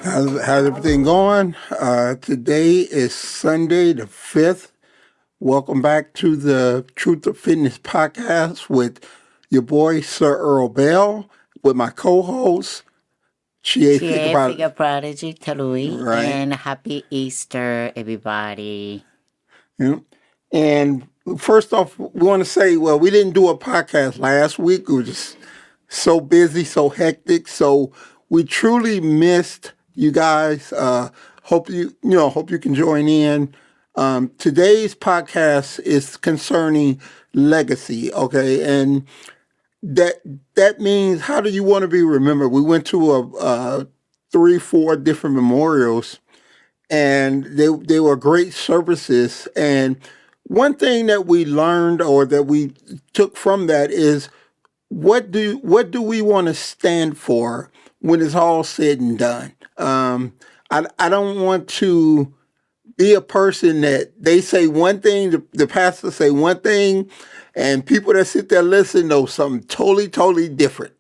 How's everything going? Today is Sunday the 5th. Welcome back to the Truth of Fitness podcast with your boy, Sir Earl Bell, with my co-host, Chie Chie, Figure Prodigy, Talui, right? and Happy Easter, everybody. Yeah. And first off, we want to say, well, we didn't do a podcast last week. We were just so busy, so hectic. So we truly missed you guys. Hope you can join in. Today's podcast is concerning legacy. Okay, and that that means how do you want to be remembered? We went to a 3, 4 different memorials, and they were great services. And one thing that we learned or that we took from that is what do we want to stand for when it's all said and done? I don't want to be a person that they say one thing, the pastor say one thing, and people that sit there listen know something totally different.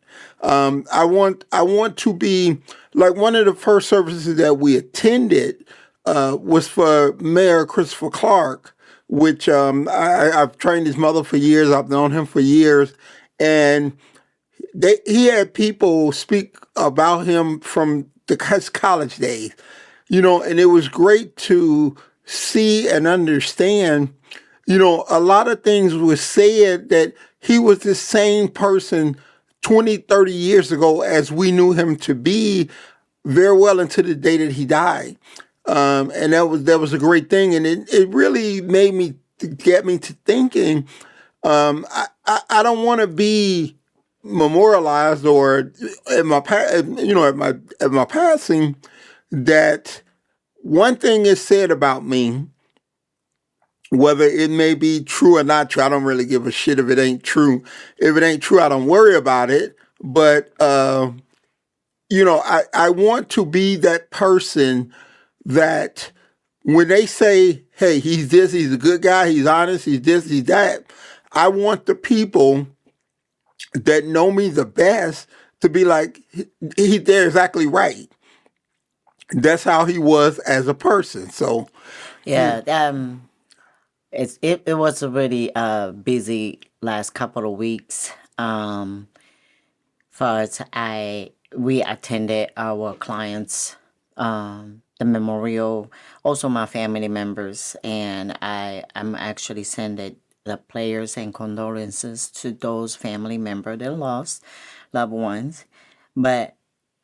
I want to be like one of the first services that we attended was for Mayor Christopher Clark, which I've trained his mother for years. I've known him for years, and he had people speak about him from his college days, and it was great to see and understand. A lot of things were said that he was the same person 20, 30 years ago as we knew him to be, very well into the day that he died. And that was a great thing, and it really made me get me to thinking. I don't want to be memorialized or at my at my passing that one thing is said about me, whether it may be true or not true. I don't really give a shit if it ain't true. If it ain't true, I don't worry about it. But I want to be that person that when they say, hey, he's this, he's a good guy, he's honest, he's this, he's that, I want the people that know me the best to be like, they're exactly right. That's how he was as a person. So, Yeah, it was a really busy last couple of weeks. First, we attended our clients the memorial, also my family members, and I'm actually sending the prayers and condolences to those family members that lost loved ones. But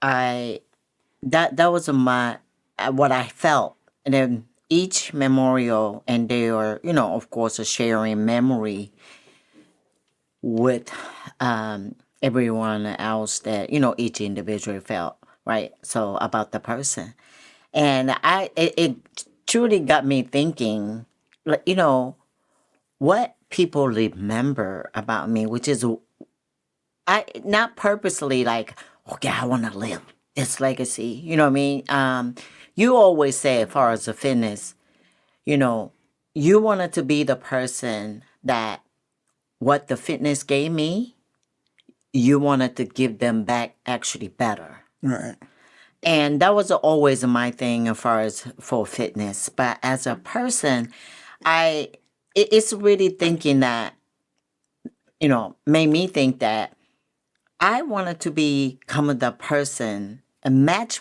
I that was my what I felt, and then each memorial, and they are of course sharing memory with everyone else that each individual felt, right, so about the person. And it truly got me thinking, like, what people remember about me, which is I not purposely like, okay, I want to live this legacy. You know what I mean? You always say, as far as the fitness, you wanted to be the person that what the fitness gave me, you wanted to give them back actually better. right. And that was always my thing as far as for fitness. But as a person, it's really thinking that, made me think that I wanted to become the person and match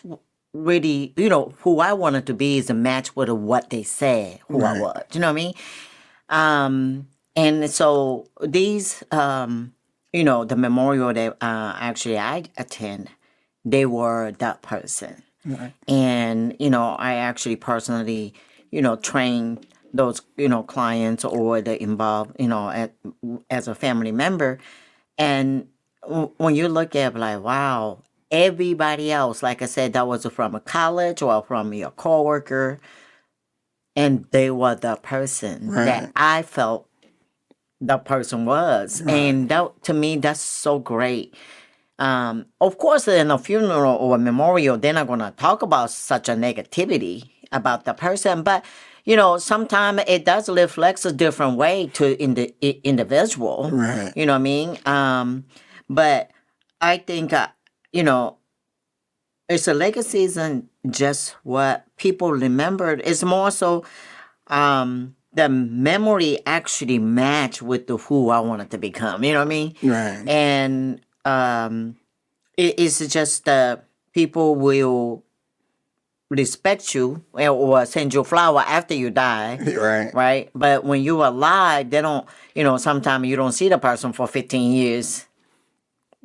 really, who I wanted to be is a match with what they said who I Right. was. You know what I mean? And so these, the memorial that actually I attend, they were that person. Right. And, I actually personally, trained those, clients or the involved, as a family member. And when you look at it, like, wow, everybody else, like I said, that was from a college or from your coworker, and they were the person that Right. I felt the person was. Right. And that, to me, that's so great. Of course, in a funeral or a memorial, they're not going to talk about such a negativity about the person, but sometimes it does reflect a different way to in the individual. Right. You know what I mean? But I think you know, it's a legacy isn't just what people remembered. It's more so the memory actually match with the who I wanted to become. You know what I mean? Right. And it's just people will respect you or send you a flower after you die. Right. Right? But when you're alive, they don't, sometimes you don't see the person for 15 years,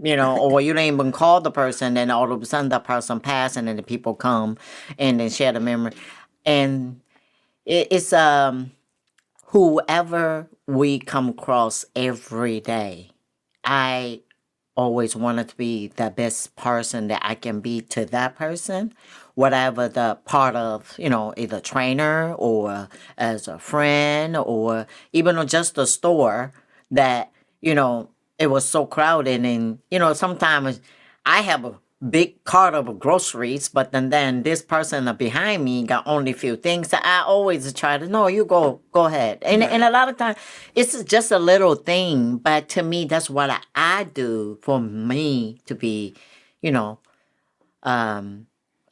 or you don't even call the person, and all of a sudden the person passed, and then the people come and then share the memory. And it's whoever we come across every day. I always wanted to be the best person that I can be to that person, whatever the part of, either trainer or as a friend or even just a store that, it was so crowded. And, sometimes I have a big cart of groceries, but then this person behind me got only a few things. So I always try to, no, you go ahead. And a lot of times it's just a little thing, but to me, that's what I do for me to be, you know, I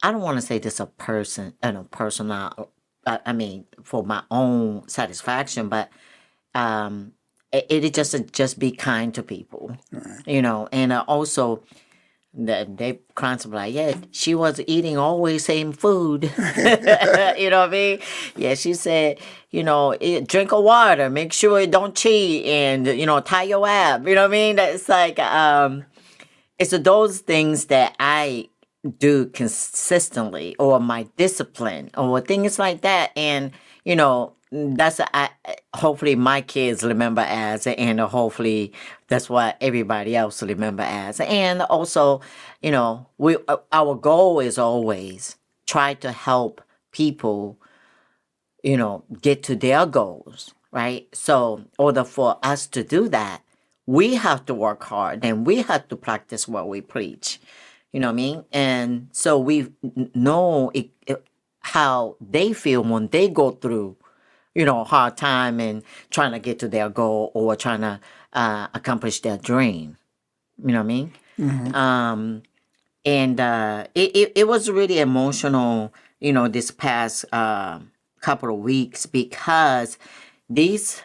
don't want to say this a person, personal, I mean, for my own satisfaction, but it just be kind to people, and also they constantly like, yeah, she was eating always same food. You know what I mean? Yeah, she said, drink of water, make sure you don't cheat, and tie your ab. You know what I mean? It's like it's those things that I do consistently, or my discipline, or things like that, and that's hopefully my kids remember as, and hopefully that's what everybody else remember as, and also, we our goal is always try to help people, get to their goals, right? So, in order for us to do that, we have to work hard and we have to practice what we preach. You know what I mean? And so we know how they feel when they go through, hard time and trying to get to their goal or trying to accomplish their dream. You know what I mean? And it was really emotional, this past couple of weeks, because these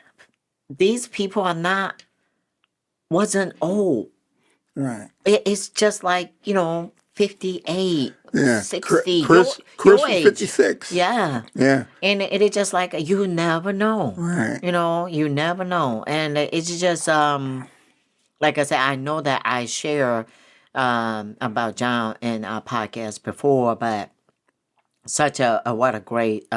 people are wasn't old. Right. It's just like 58, Yeah. 60, Chris your was age. 56. Yeah. Yeah. And it's just like you never know. Right. You never know. And it's just like I said, I know that I share about John in our podcast before, but such what a great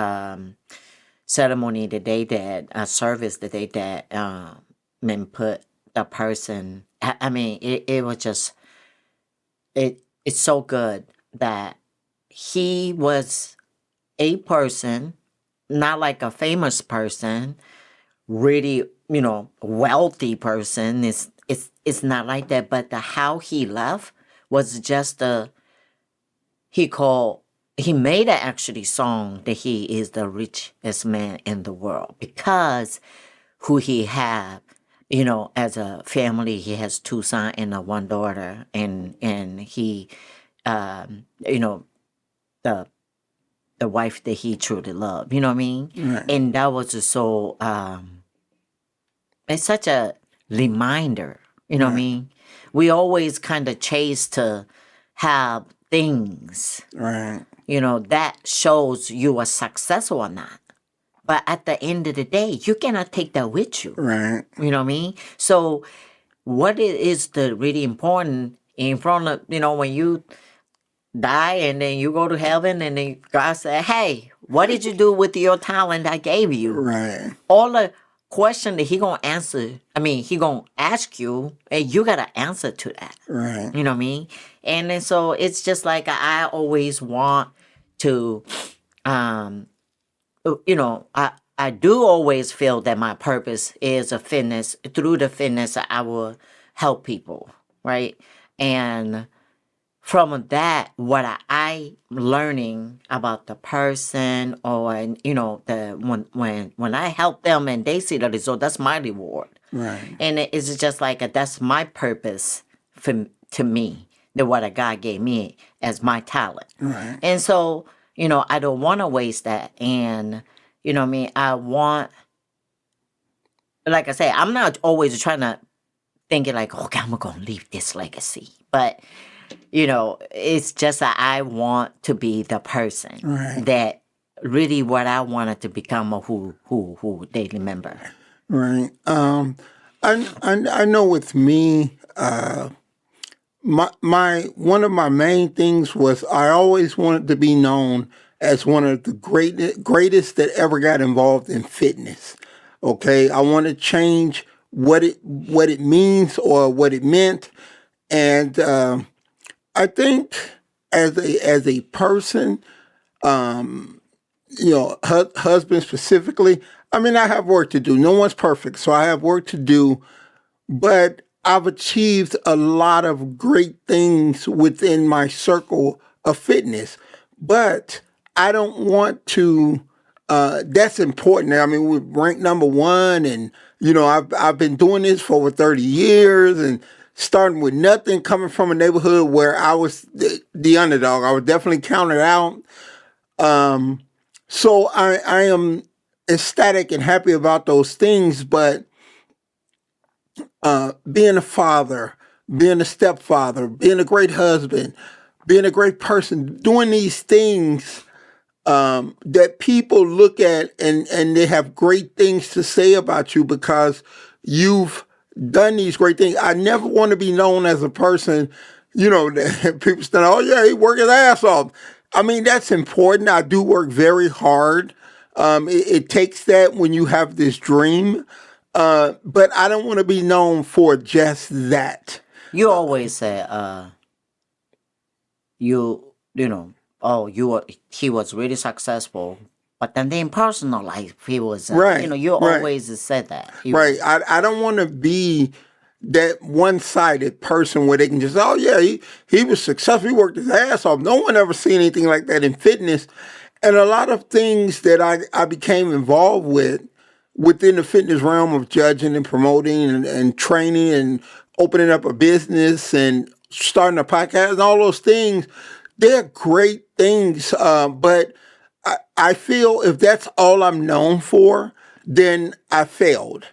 ceremony that they did, a service that they did, and put the person. I mean, it was just it's so good that he was a person, not like a famous person, really, wealthy person. It's not like that. But the how he left was just he made an actually song that he is the richest man in the world, because who he had, as a family, he has two sons and one daughter, and he, the wife that he truly loved. You know what I mean? Right. And that was just so. It's such a reminder. You know what I mean? We always kind of chase to have things. Right. That shows you are successful or not. But at the end of the day, you cannot take that with you. Right. You know what I mean? So what is the really important in front of, when you die and then you go to heaven and then God said, hey, what did you do with your talent I gave you? Right. All the question that he gonna answer, he gonna ask you, and you gotta answer to that. Right. You know what I mean? And then so it's just like I always want to, I do always feel that my purpose is a fitness. Through the fitness, I will help people, right? And from that, what I learning about the person, or the when I help them and they see the result, that's my reward. Right. And it's just like that's my purpose to me. than what a God gave me as my talent. Right. And so, I don't want to waste that. And, what I mean, I want, like I say, I'm not always trying to thinking like, okay, I'm going to leave this legacy. But, it's just that I want to be the person Right. that really what I wanted to become or who they remember. Right. I know with me, my one of my main things was I always wanted to be known as one of the greatest that ever got involved in fitness. Okay, I want to change what it means or what it meant, and I think as a person, husband specifically. I mean, I have work to do. No one's perfect, so I have work to do, but I've achieved a lot of great things within my circle of fitness. But I don't want to. That's important. I mean, we're ranked number one, and I've been doing this for over 30 years, and starting with nothing, coming from a neighborhood where I was the underdog. I was definitely counted out. So I am ecstatic and happy about those things, but being a father, being a stepfather, being a great husband, being a great person, doing these things that people look at and they have great things to say about you because you've done these great things. I never want to be known as a person, that people stand, oh yeah, he worked his ass off. I mean, that's important. I do work very hard. It takes that when you have this dream. But I don't want to be known for just that. You always say, you know, oh, he was really successful, but then in personal life, he was, Right, you right. always said that. Right. I don't want to be that one-sided person where they can just, oh yeah, he was successful. He worked his ass off. No one ever seen anything like that in fitness. And a lot of things that I became involved with within the fitness realm of judging and promoting and training and opening up a business and starting a podcast and all those things, they're great things. But I feel if that's all I'm known for, then I failed.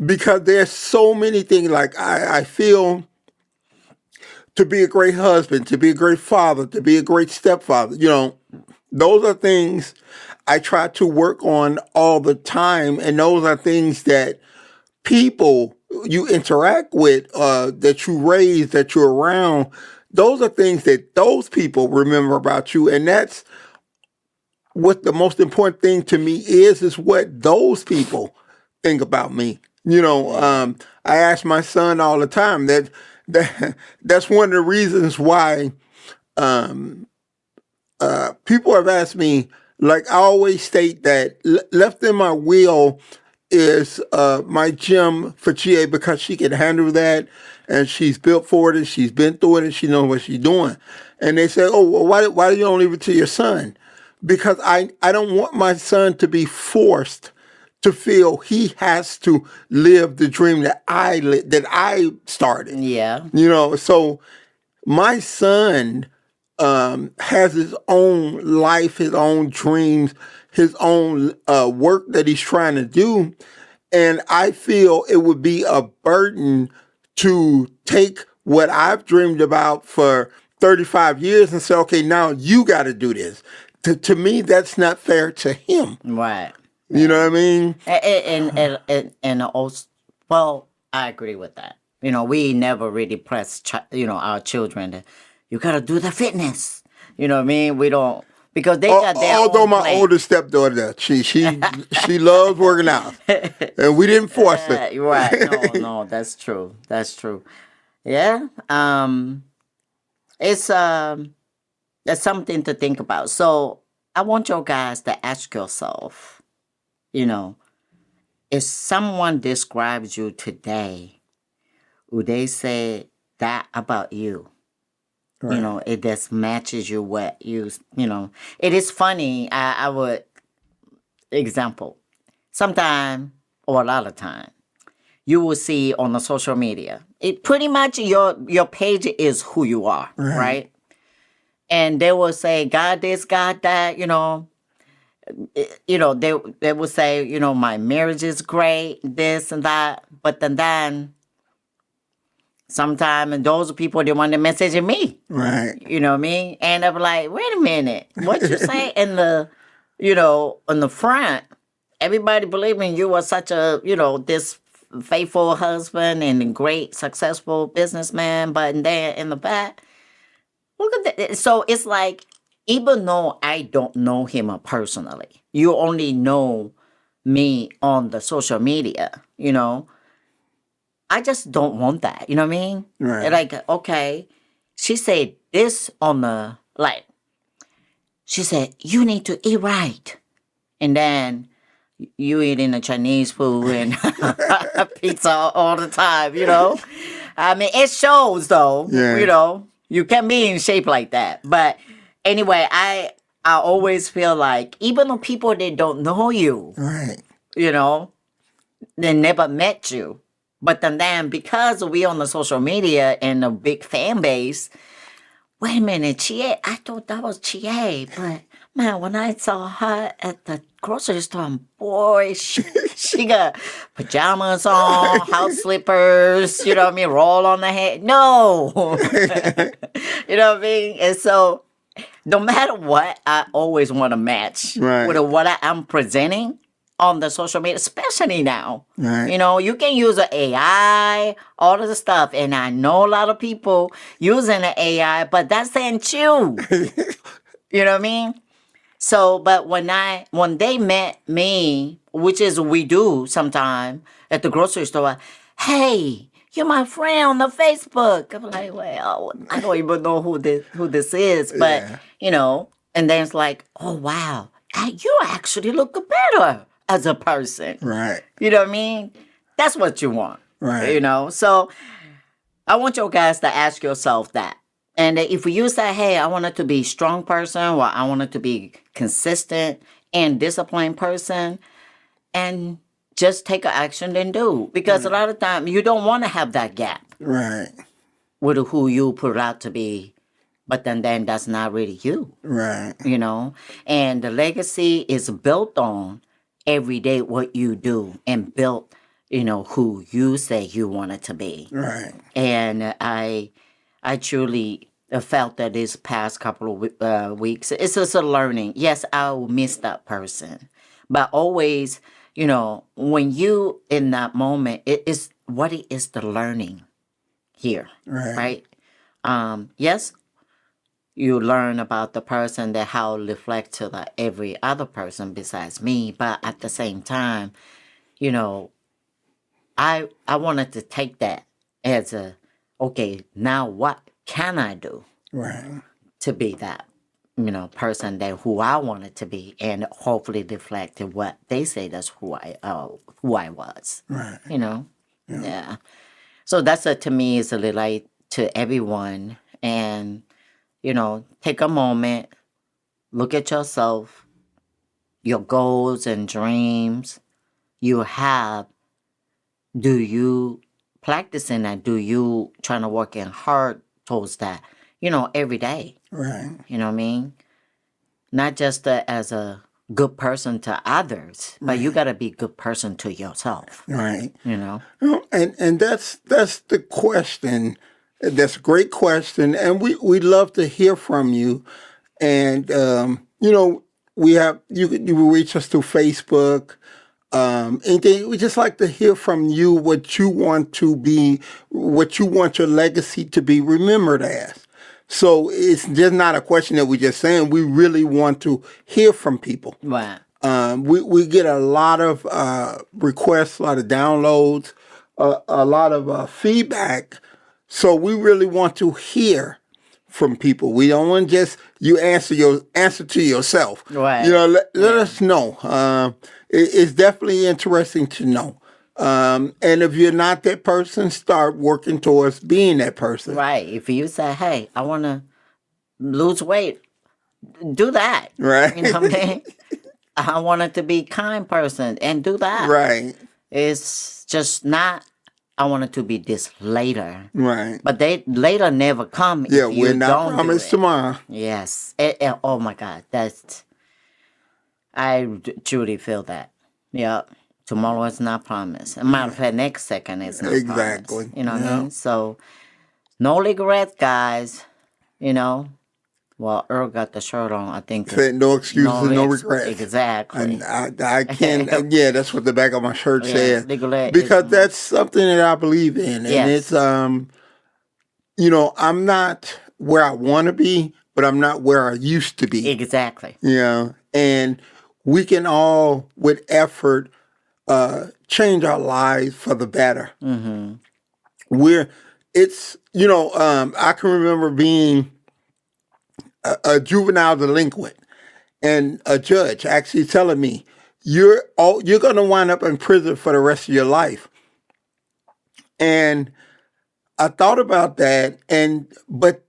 Because there's so many things like I feel to be a great husband, to be a great father, to be a great stepfather, those are things I try to work on all the time. And those are things that people you interact with, that you raise, that you're around, those are things that those people remember about you. And that's what the most important thing to me is what those people think about me. I ask my son all the time that's one of the reasons why people have asked me, like I always state that left in my will is my gym for Chie because she can handle that and she's built for it and she's been through it and she knows what she's doing. And they say, oh, well, why do you don't leave it to your son? Because I don't want my son to be forced to feel he has to live the dream that I started. Yeah. So my son has his own life, his own dreams, his own work that he's trying to do. And I feel it would be a burden to take what I've dreamed about for 35 years and say, okay, now you got to do this. To me, that's not fair to him. Right. You know what I mean? And also, well, I agree with that. We never really press, our children to, you gotta do the fitness. You know what I mean? We don't, because they got their Although own my plan. older stepdaughter, she loves working out, and we didn't force it. Right? No, that's true. That's true. Yeah. It's that's something to think about. So I want you guys to ask yourself, if someone describes you today, would they say that about you? Right. It just matches you what it is funny. I would example sometime or a lot of time you will see on the social media it pretty much your page is who you are, right? And they will say, God this, God that, they will say, my marriage is great, this and that. But then sometimes those people, they want to message me. Right. You know what I mean? And I'm like, wait a minute. What you say in the front, everybody believing you are such a, this faithful husband and a great successful businessman, but then in the back, look at that. So it's like, even though I don't know him personally, you only know me on the social media, I just don't want that. You know what I mean? Right. Like, okay, she said this on the, like, she said, you need to eat right. And then you eating the Chinese food and pizza all the time, I mean, it shows though, you can be in shape like that. But anyway, I always feel like even the people that don't know you, Right. They never met you. But then because we on the social media and a big fan base, wait a minute, Chie, I thought that was Chie, but man, when I saw her at the grocery store, boy, she got pajamas on, house slippers, you know what I mean, roll on the head. No, you know what I mean? And so no matter what, I always want to match with what I'm presenting on the social media, especially now. Right. You can use an AI, all of the stuff. And I know a lot of people using the AI, but that's ain't you. You know what I mean? So, but when they met me, which is we do sometime at the grocery store, hey, you're my friend on the Facebook. I'm like, well, I don't even know who this is, but and then it's like, oh wow, you actually look better as a person. Right. You know what I mean? That's what you want. Right. So I want you guys to ask yourself that. And if you say, hey, I want it to be a strong person, or I want it to be consistent and disciplined person, and just take an action and do. Because a lot of times you don't want to have that gap. Right. With who you put out to be. But then that's not really you. Right. And the legacy is built on every day what you do and built, who you say you want it to be. Right. And I truly felt that this past couple of weeks, it's just a learning. Yes, I will miss that person. But always, when you in that moment, it is what it is the learning here. Right? Yes, you learn about the person that how it reflect to every other person besides me. But at the same time, I wanted to take that as okay, now what can I do to be that, person that who I wanted to be and hopefully reflect what they say that's who I was. Right. Yeah. So that's to me is a relate to everyone and, take a moment, look at yourself, your goals and dreams you have. Do you practicing that? Do you trying to work in hard towards that? Every day. Right. You know what I mean? Not just as a good person to others, but you got to be a good person to yourself. Right. And that's the question. That's a great question, and we love to hear from you. And we have you will reach us through Facebook. Anything, we just like to hear from you what you want to be, what you want your legacy to be remembered as. So it's just not a question that we're just saying. We really want to hear from people. Right. We get a lot of requests, a lot of downloads, a lot of feedback. So we really want to hear from people. We don't want just you answer to yourself. Right. Let us know. It's definitely interesting to know. And if you're not that person, start working towards being that person. Right. If you say, hey, I want to lose weight, do that. Right. You know what I mean? I want it to be a kind person and do that. Right. It's just not I want it to be this later. Right. But they later never come Yeah, if you we're not don't do promised it. tomorrow. Yes. Oh my God. Truly feel that. Yeah. Tomorrow is not promised. As a matter of fact, next second is not promised. Exactly. You know what I Yeah. mean? So, no regrets, guys. You know? Well, Earl got the shirt on. I think Said no excuses, no regrets. exactly. And I can, yeah, that's what the back of my shirt Yeah, said. regret is Because that's something that I believe in. And yes. it's, I'm not where I want to be, but I'm not where I used to be. Exactly. Yeah. And we can all, with effort, change our lives for the better. Mm-hmm. I can remember being a juvenile delinquent and a judge actually telling me, you're going to wind up in prison for the rest of your life. And I thought about that, but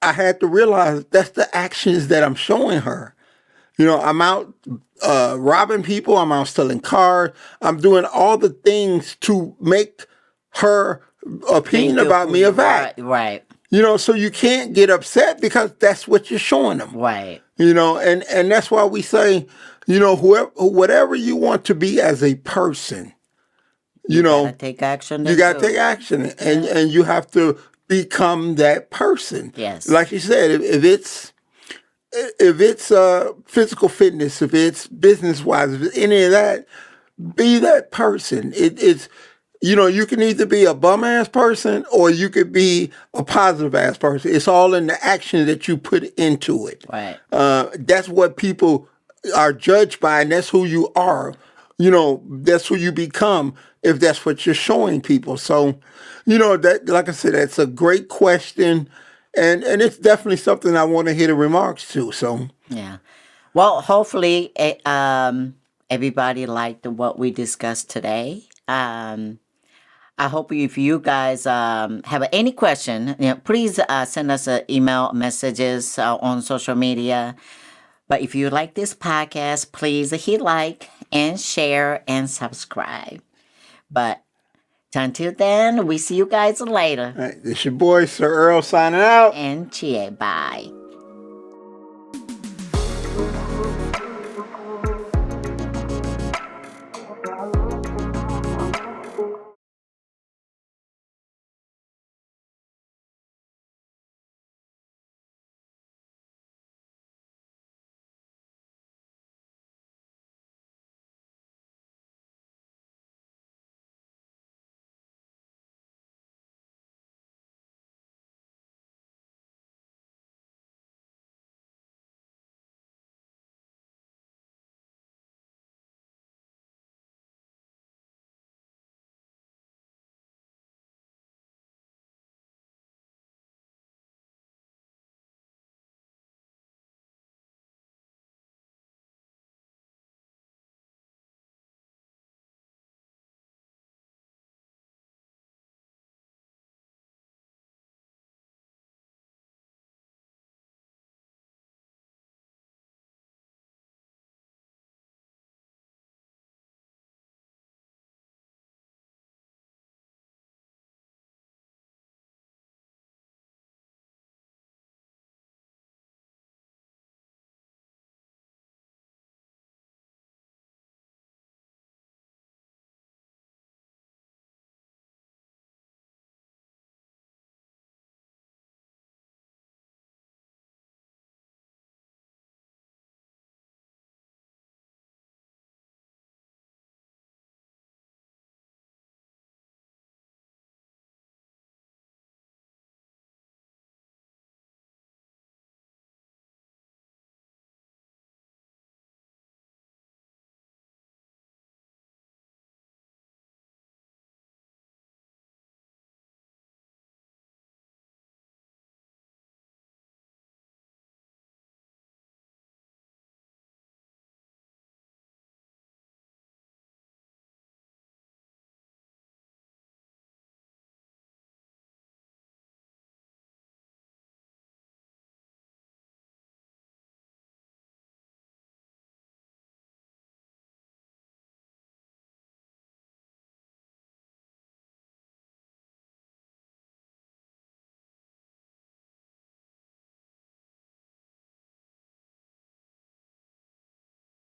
I had to realize that's the actions that I'm showing her. I'm out robbing people. I'm out stealing cars. I'm doing all the things to make her opinion about me a fact. Right. So you can't get upset because that's what you're showing them. Right. And that's why we say, whatever you want to be as a person, you gotta take action. You got to take action, and you have to become that person. Yes. Like you said, if it's physical fitness, if it's business wise, if it's any of that, be that person. It's you can either be a bum ass person or you could be a positive ass person. It's all in the action that you put into it. Right. That's what people are judged by, and that's who you are. That's who you become if that's what you're showing people. So, that, like I said, that's a great question, and it's definitely something I want to hear the remarks to. So, yeah. Well, hopefully, everybody liked what we discussed today. I hope if you guys have any question, please send us email messages on social media. But if you like this podcast, please hit like and share and subscribe. But until then, we see you guys later. all right, this your boy, Sir Earl, signing out. And Chie. Bye.